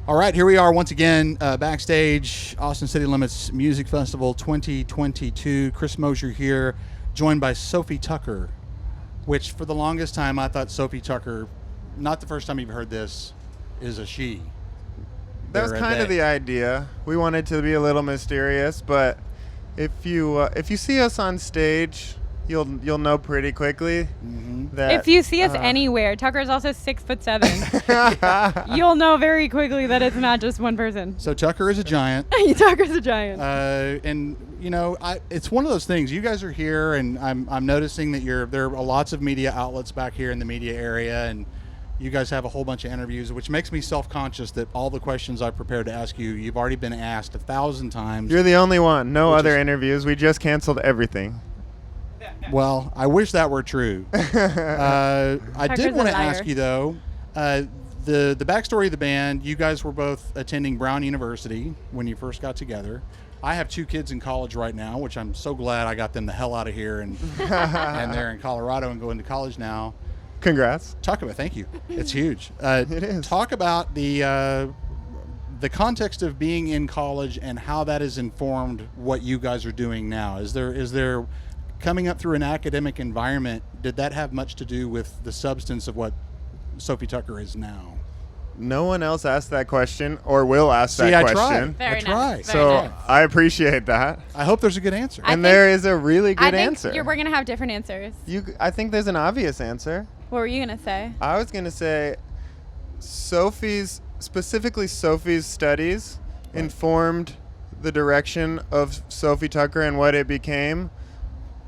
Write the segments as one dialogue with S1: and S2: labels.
S1: All right, here we are once again, backstage, Austin City Limits Music Festival 2022. Chris Mosier here, joined by Sofi Tukker, which for the longest time I thought Sofi Tukker, not the first time you've heard this, is a she.
S2: That was kind of the idea. We wanted to be a little mysterious, but if you see us on stage, you'll know pretty quickly that
S3: if you see us anywhere, Tucker's also 6'7". You'll know very quickly that it's not just one person.
S1: So Tukker is a giant.
S3: Tucker's a giant.
S1: And you know, it's one of those things. You guys are here, and I'm noticing that there are lots of media outlets back here in the media area, and you guys have a whole bunch of interviews, which makes me self-conscious that all the questions I've prepared to ask you, you've already been asked 1,000 times.
S2: You're the only one. No other interviews. We just canceled everything.
S1: Well, I wish that were true. I did want to ask you, though, the backstory of the band. You guys were both attending Brown University when you first got together. I have 2 kids in college right now, which I'm so glad I got them the hell out of here, and they're in Colorado and going to college now.
S2: Congrats.
S1: Talk about, thank you. It's huge.
S2: It is.
S1: Talk about the context of being in college and how that has informed what you guys are doing now. Is there coming up through an academic environment, did that have much to do with the substance of what Sofi Tukker is now?
S2: No one else asked that question or will ask that question.
S3: Very
S1: I try.
S3: nice.
S2: So I appreciate that.
S1: I hope there's a good answer.
S2: And there is a really good answer.
S3: We're going to have different answers.
S2: I think there's an obvious answer.
S3: What were you going to say?
S2: I was going to say specifically Sofi's studies informed the direction of Sofi Tukker and what it became.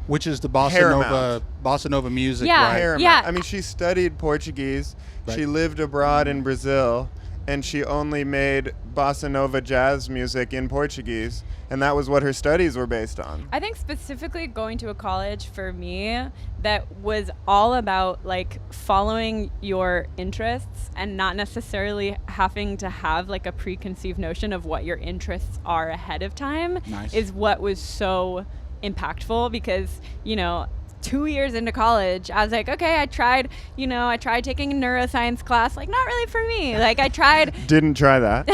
S1: Which is the bossa nova music, right?
S2: Paramount.
S3: Yeah.
S2: I mean, she studied Portuguese.
S1: Right.
S2: She lived abroad in Brazil, and she only made bossa nova jazz music in Portuguese, and that was what her studies were based on.
S3: I think specifically going to a college for me that was all about like following your interests and not necessarily having to have like a preconceived notion of what your interests are ahead of time is what was so impactful, because 2 years into college, I was like, okay, I tried taking a neuroscience class, like not really for me. Like I tried
S2: Didn't try that.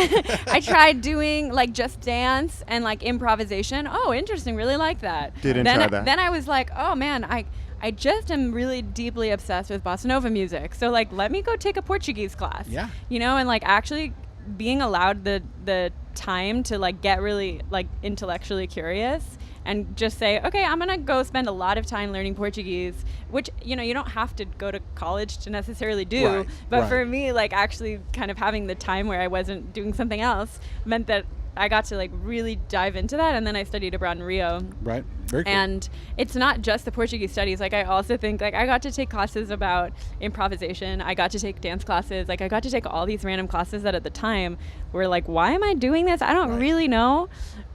S3: I tried doing like just dance and like improvisation. Oh, interesting, really like that.
S2: Try that.
S3: Then I was like, oh man, I just am really deeply obsessed with bossa nova music. So like let me go take a Portuguese class.
S1: Yeah.
S3: And like actually being allowed the time to like get really like intellectually curious and just say, okay, I'm going to go spend a lot of time learning Portuguese, which, you don't have to go to college to necessarily do. But for me, like actually kind of having the time where I wasn't doing something else meant that I got to like really dive into that. And then I studied abroad in Rio.
S1: Right. Very cool.
S3: And it's not just the Portuguese studies. Like I also think like I got to take classes about improvisation. I got to take dance classes. Like I got to take all these random classes that at the time were like, why am I doing this? I don't really know.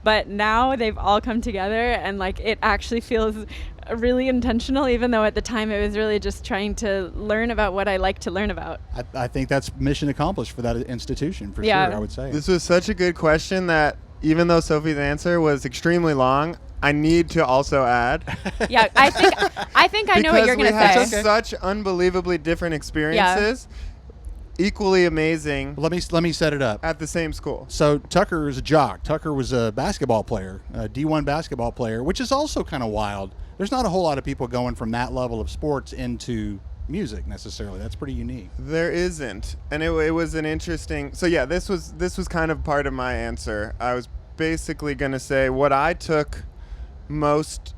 S3: But now they've all come together, and like it actually feels really intentional, even though at the time it was really just trying to learn about what I like to learn about.
S1: I think that's mission accomplished for that institution, for sure, I would say.
S2: This was such a good question that even though Sofi's answer was extremely long, I need to also add.
S3: Yeah, I think I know what you're going to say.
S2: Because we had such unbelievably different experiences. Yeah. Equally amazing.
S1: Let me set it up.
S2: At the same school.
S1: So Tukker is a jock. Tukker was a basketball player, a D1 basketball player, which is also kind of wild. There's not a whole lot of people going from that level of sports into music necessarily. That's pretty unique.
S2: There isn't, and it was an interesting. So yeah, this was kind of part of my answer. I was basically going to say what I took most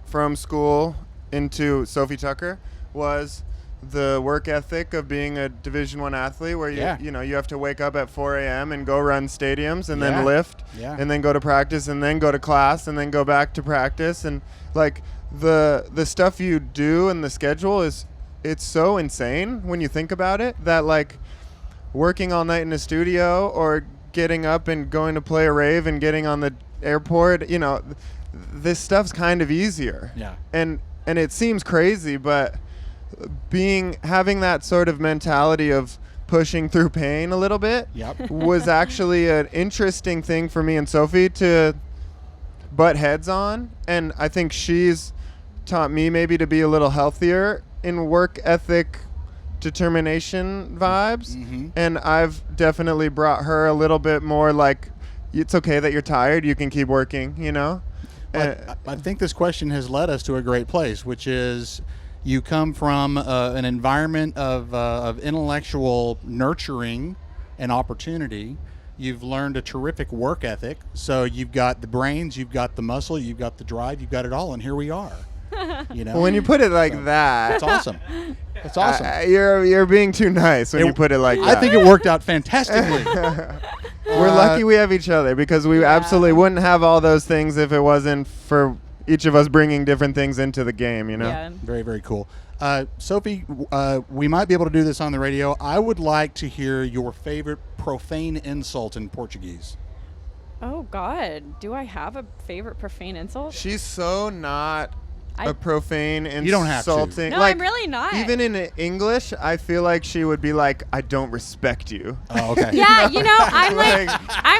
S2: from school into Sofi Tukker was the work ethic of being a Division I athlete, where you have to wake up at 4 a.m. and go run stadiums and then lift and then go to practice and then go to class and then go back to practice, and like the stuff you do and the schedule it's so insane when you think about it, that like working all night in a studio or getting up and going to play a rave and getting on the airport, this stuff's kind of easier.
S1: Yeah.
S2: And it seems crazy, but having that sort of mentality of pushing through pain a little bit was actually an interesting thing for me and Sofi to butt heads on. And I think she's taught me maybe to be a little healthier in work ethic determination vibes, and I've definitely brought her a little bit more like, it's okay that you're tired, you can keep working, you know?
S1: I think this question has led us to a great place, which is you come from an environment of intellectual nurturing and opportunity. You've learned a terrific work ethic. So you've got the brains, you've got the muscle, you've got the drive, you've got it all, and here we are. You know?
S2: Well, when you put it like that,
S1: that's awesome. That's awesome.
S2: You're being too nice when you put it like that.
S1: I think it worked out fantastically.
S2: We're lucky we have each other, because we absolutely wouldn't have all those things if it wasn't for each of us bringing different things into the game, you know?
S3: Yeah.
S1: Very, very cool. Sophie, we might be able to do this on the radio. I would like to hear your favorite profane insult in Portuguese.
S3: Oh, God. Do I have a favorite profane insult?
S2: She's so not a profane, insulting.
S1: You don't have to.
S3: No,
S2: like,
S3: I'm really not.
S2: Even in English, I feel like she would be like, I don't respect you.
S1: Oh, okay.
S3: Yeah, you know, I'm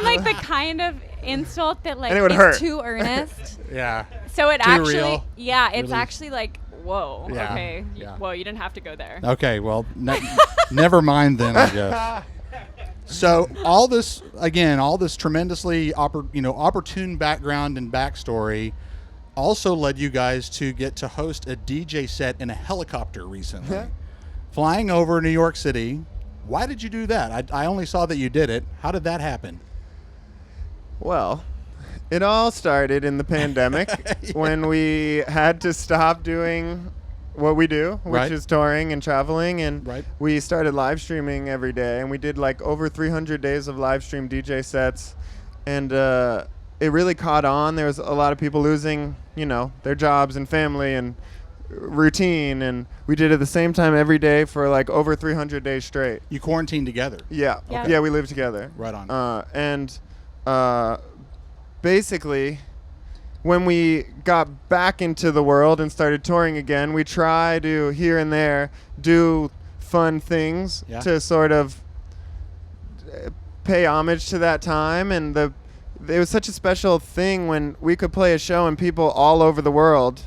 S3: like the kind of insult that like
S2: And it would
S3: is
S2: hurt.
S3: too earnest.
S1: Yeah.
S3: So it
S1: Too
S3: actually,
S1: real.
S3: yeah, it's
S1: Really?
S3: actually like, whoa,
S1: Yeah.
S3: okay,
S1: Yeah.
S3: whoa, you didn't have to go there.
S1: Okay, well, never mind then, I guess. So all this tremendously opportune background and backstory also led you guys to get to host a DJ set in a helicopter recently. Flying over New York City. Why did you do that? I only saw that you did it. How did that happen?
S2: Well, it all started in the pandemic when we had to stop doing what we do, which is touring and traveling, and we started live streaming every day, and we did like over 300 days of live stream DJ sets, and it really caught on. There was a lot of people losing, their jobs and family and routine, and we did it at the same time every day for like over 300 days straight.
S1: You quarantined together?
S2: Yeah.
S3: Okay.
S2: Yeah, we lived together.
S1: Right on.
S2: And basically, when we got back into the world and started touring again, we try to here and there do fun things to sort of pay homage to that time. And it was such a special thing when we could play a show and people all over the world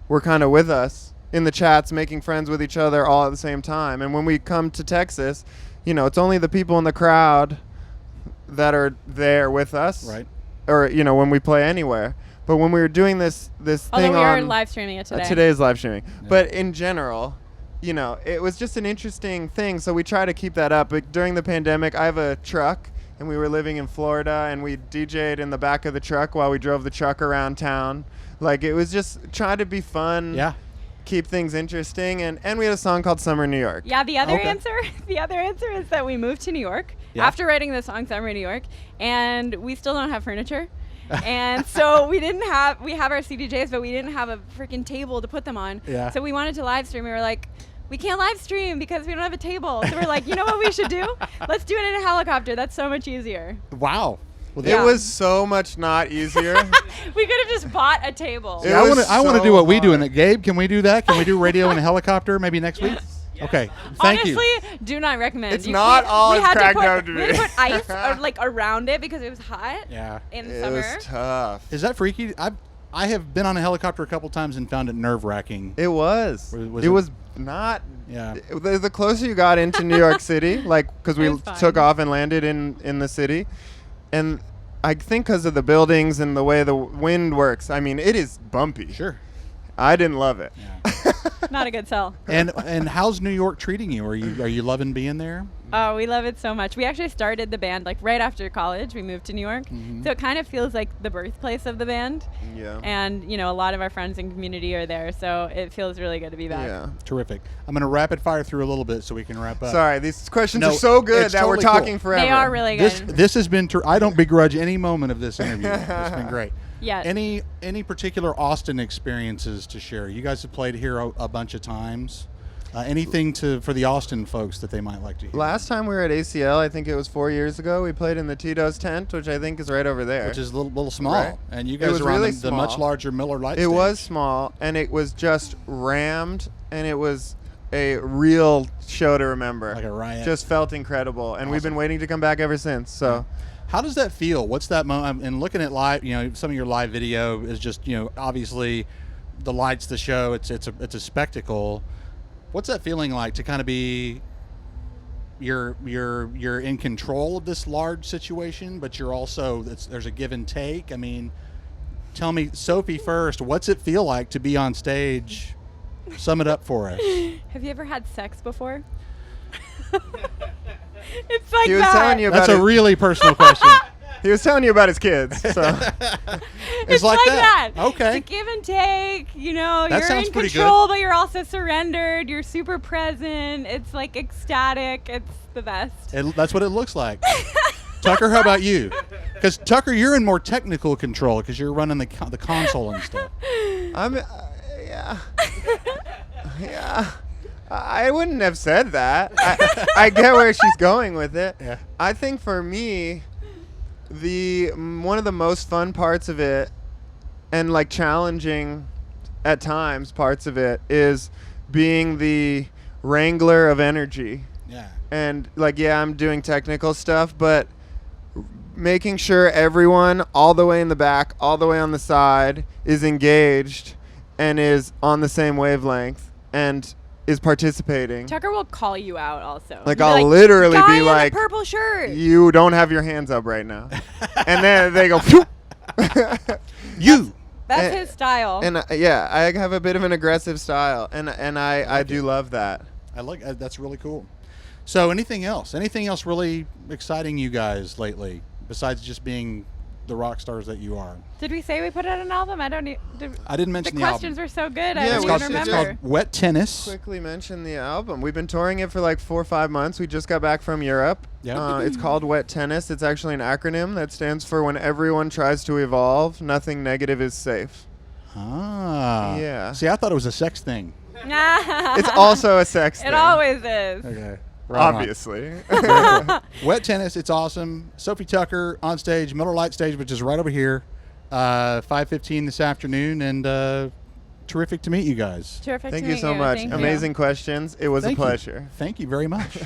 S2: were kind of with us in the chats, making friends with each other all at the same time. And when we come to Texas, it's only the people in the crowd that are there with us.
S1: Right.
S2: Or, when we play anywhere. But when we were doing this
S3: Although
S2: thing
S3: we are live streaming it today.
S2: Today's live streaming. Yeah. But in general, it was just an interesting thing. So we try to keep that up. But during the pandemic, I have a truck, and we were living in Florida, and we DJ'd in the back of the truck while we drove the truck around town. Like, it was just trying to be fun.
S1: Yeah.
S2: Keep things interesting, and we had a song called Summer in New York.
S3: Yeah, the other answer is that we moved to New York after writing the song Summer in New York, and we still don't have furniture. And so we have our CDJs, but we didn't have a freaking table to put them on.
S1: Yeah.
S3: So we wanted to live stream. We were like, we can't live stream because we don't have a table. So we're like, you know what we should do? Let's do it in a helicopter. That's so much easier.
S1: Wow. Well,
S2: it was so much not easier.
S3: We could have just bought a table.
S1: I want to do what we do in it. Gabe, can we do that? Can we do radio in a helicopter maybe next week? Okay. Thank you.
S3: Honestly, do not recommend.
S2: It's not all it's cracked out to be.
S3: We had to put ice around it because it was hot.
S1: Yeah.
S3: In summer.
S2: It was tough.
S1: Is that freaky? I have been on a helicopter a couple times and found it nerve-wracking.
S2: It was. It was not.
S1: Yeah.
S2: The closer you got into New York City, because we took off and landed in the city, and I think because of the buildings and the way the wind works, I mean, it is bumpy.
S1: Sure.
S2: I didn't love it.
S1: Yeah.
S3: Not a good sell.
S1: And how's New York treating you? Are you loving being there?
S3: Oh, we love it so much. We actually started the band right after college. We moved to New York. Mm-hmm. So it kind of feels like the birthplace of the band.
S2: Yeah.
S3: And, a lot of our friends and community are there. So it feels really good to be back.
S2: Yeah.
S1: Terrific. I'm going to rapid fire through a little bit so we can wrap up.
S2: Sorry, these questions are so good that we're talking forever.
S3: They are really good.
S1: This has been, I don't begrudge any moment of this interview. It's been great.
S3: Yeah.
S1: Any particular Austin experiences to share? You guys have played here a bunch of times. Anything for the Austin folks that they might like to hear?
S2: Last time we were at ACL, I think it was 4 years ago, we played in the Tito's tent, which I think is right over there.
S1: Which is a little small.
S2: Right.
S1: And you guys are
S2: really
S1: on the much larger Miller Lite stage.
S2: It was small, and it was just rammed, and it was a real show to remember.
S1: Like a riot.
S2: Just felt incredible, and we've been waiting to come back ever since. So,
S1: how does that feel? What's that moment? And looking at live, some of your live video is just, obviously, the lights, the show. It's a spectacle. What's that feeling like to kind of be you're in control of this large situation, but you're also there's a give and take? I mean, tell me, Sophie, first, what's it feel like to be on stage? Sum it up for us.
S3: Have you ever had sex before? It's like
S2: He was telling you about
S1: That's a really personal question.
S2: He was telling you about his kids. So.
S1: It's like that. Okay.
S3: It's a give and take. You know,
S1: That
S3: you're
S1: sounds
S3: in
S1: pretty
S3: control,
S1: good.
S3: but you're also surrendered. You're super present. It's like ecstatic. It's the best.
S1: That's what it looks like. Tucker, how about you? Because Tucker, you're in more technical control because you're running the console and stuff.
S2: Yeah. I wouldn't have said that. I get where she's going with it.
S1: Yeah.
S2: I think for me, one of the most fun parts of it, and like challenging at times parts of it, is being the wrangler of energy.
S1: Yeah.
S2: And like, yeah, I'm doing technical stuff, but making sure everyone all the way in the back, all the way on the side is engaged and is on the same wavelength and is participating.
S3: Tucker will call you out also.
S2: Like,
S3: He'll
S2: I'll
S3: be
S2: literally
S3: "Guy
S2: be
S3: in
S2: like,
S3: the purple shirt.
S2: you don't have your hands up right now. And then they go, phew.
S1: You.
S3: That's his style.
S2: And yeah, I have a bit of an aggressive style, and I do love that.
S1: I like that's really cool. So anything else? Anything else really exciting you guys lately besides just being the rock stars that you are?
S3: Did we say we put out an album? I
S1: didn't mention
S3: the
S1: the
S3: questions
S1: album.
S3: were so good.
S2: Yeah,
S3: I don't even
S1: It's
S3: remember.
S1: called Wet Tennis.
S2: Quickly mention the album. We've been touring it for like 4 or 5 months. We just got back from Europe.
S1: Yeah.
S2: It's called Wet Tennis. It's actually an acronym that stands for when everyone tries to evolve, nothing negative is safe.
S1: Ah.
S2: Yeah.
S1: See, I thought it was a sex thing.
S2: It's also a sex thing.
S3: It always is.
S1: Okay. Right on.
S2: Obviously.
S1: Wet Tennis, it's awesome. Sofi Tukker on stage, Miller Lite stage, which is right over here, 5:15 this afternoon, and terrific to meet you guys.
S3: Terrific
S2: Thank
S3: to
S2: you
S3: meet
S2: so much.
S3: Thank
S2: Amazing questions. It was
S1: Thank
S2: a
S1: you.
S2: pleasure.
S1: Thank you very much.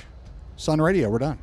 S1: Sun Radio, we're done.